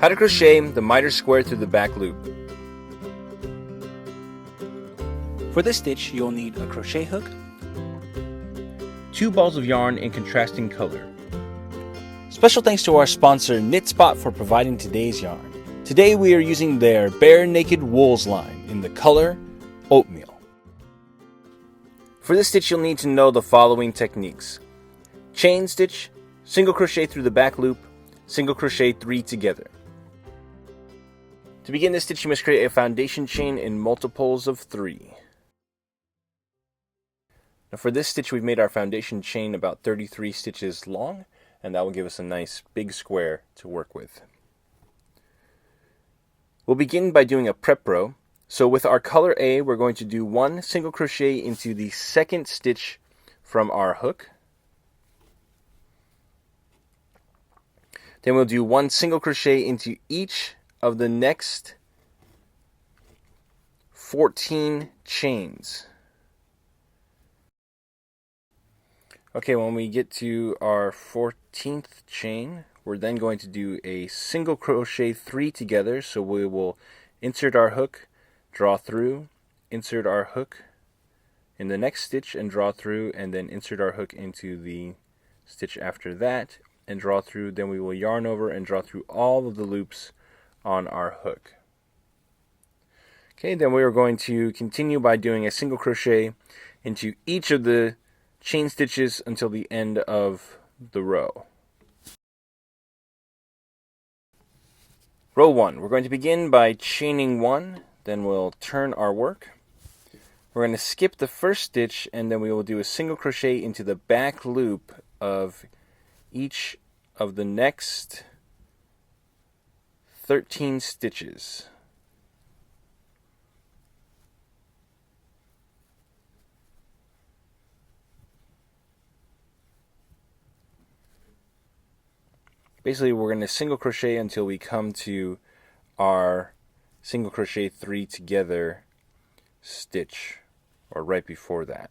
How to crochet the miter square through the back loop. For this stitch, you'll need a crochet hook, 2 balls of yarn in contrasting color. Special thanks to our sponsor KnitSpot for providing today's yarn. Today we are using their Bare Naked Wools line in the color Oatmeal. For this stitch you'll need to know the following techniques. Chain stitch, single crochet through the back loop, single crochet 3 together. To begin this stitch you must create a foundation chain in multiples of 3. Now for this stitch we've made our foundation chain about 33 stitches long, and that will give us a nice big square to work with. We'll begin by doing a prep row. So with our color A, we're going to do 1 single crochet into the second stitch from our hook. Then we'll do 1 single crochet into each of the next 14 chains. Okay, when we get to our 14th chain, we're then going to do a single crochet 3 together. So we will insert our hook, draw through, insert our hook in the next stitch and draw through, and then insert our hook into the stitch after that and draw through. Then we will yarn over and draw through all of the loops on our hook. Okay, then we are going to continue by doing a single crochet into each of the chain stitches until the end of the row. Row 1. We're going to begin by chaining 1, then we'll turn our work. We're going to skip the first stitch and then we will do a single crochet into the back loop of each of the next 13 stitches. Basically, we're going to single crochet until we come to our single crochet 3 together stitch, or right before that.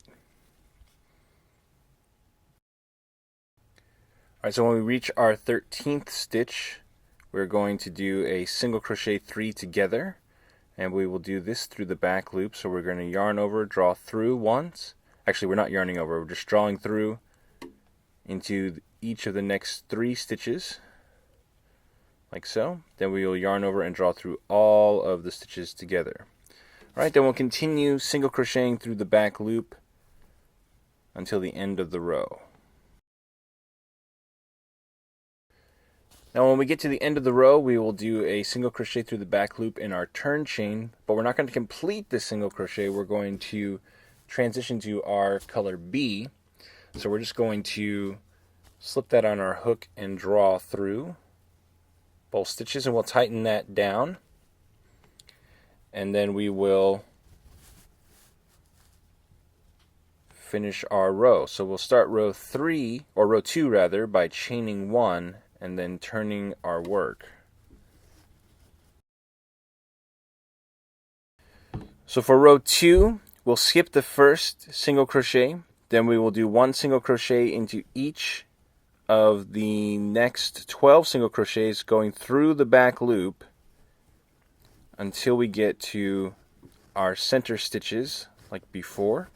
Alright, so when we reach our 13th stitch, we're going to do a single crochet 3 together, and we will do this through the back loop. So we're going to yarn over, draw through once. Actually, we're not yarning over, we're just drawing through into each of the next 3 stitches, like so. Then we will yarn over and draw through all of the stitches together. Alright, then we'll continue single crocheting through the back loop until the end of the row. Now when we get to the end of the row, we will do a single crochet through the back loop in our turn chain, but we're not going to complete this single crochet. We're going to transition to our color B. So we're just going to slip that on our hook and draw through both stitches, and we'll tighten that down, and then we will finish our row. So we'll start row 3, or row 2 rather, by chaining 1 and then turning our work. So for row 2, we'll skip the first single crochet, then we will do 1 single crochet into each of the next 12 single crochets going through the back loop until we get to our center stitches like before.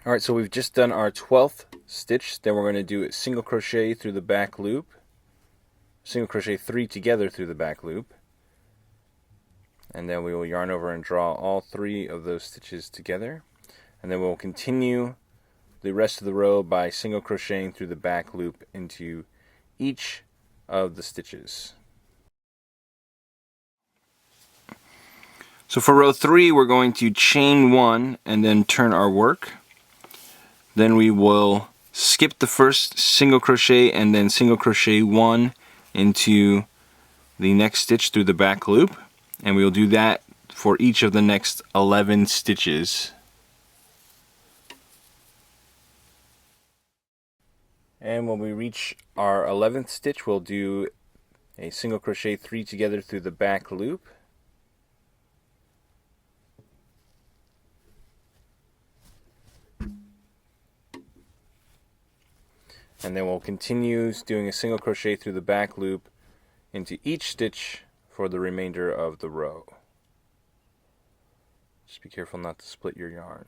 Alright, so we've just done our 12th stitch. Then we're going to do a single crochet through the back loop, single crochet 3 together through the back loop, and then we will yarn over and draw all 3 of those stitches together, and then we'll continue the rest of the row by single crocheting through the back loop into each of the stitches. So for row 3, we're going to chain 1 and then turn our work. Then we will skip the first single crochet and then single crochet 1 into the next stitch through the back loop, and we will do that for each of the next 11 stitches. And when we reach our 11th stitch, we'll do a single crochet 3 together through the back loop, and then we'll continue doing a single crochet through the back loop into each stitch for the remainder of the row. Just be careful not to split your yarn.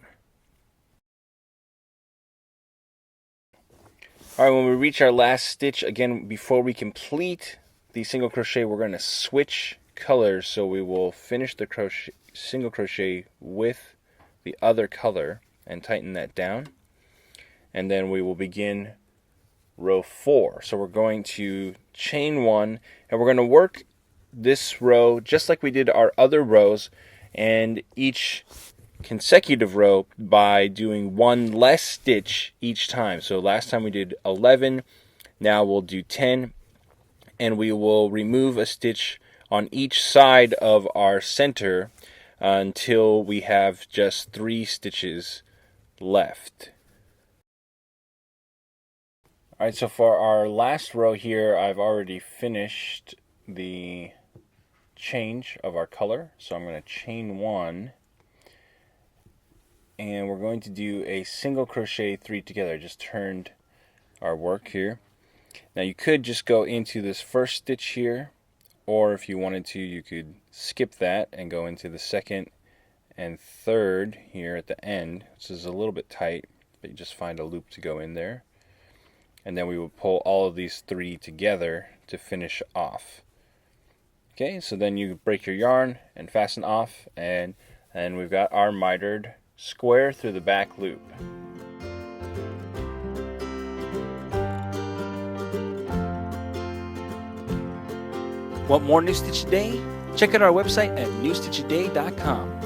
Alright, when we reach our last stitch, again, before we complete the single crochet, we're going to switch colors. So we will finish the single crochet with the other color and tighten that down. And then we will begin row 4. So we're going to chain 1, and we're going to work this row just like we did our other rows, and each consecutive row by doing one less stitch each time. So last time we did 11, now we'll do 10, and we will remove a stitch on each side of our center until we have just 3 stitches left. Alright, so for our last row here, I've already finished the change of our color. So I'm going to chain 1, and we're going to do a single crochet 3 together. Just turned our work here. Now you could just go into this first stitch here, or if you wanted to, you could skip that and go into the second and third here at the end. This is a little bit tight, but you just find a loop to go in there. And then we will pull all of these 3 together to finish off. Okay, so then you break your yarn and fasten off, and we've got our mitered square through the back loop. Want more New Stitch a Day? Check out our website at newstitchaday.com.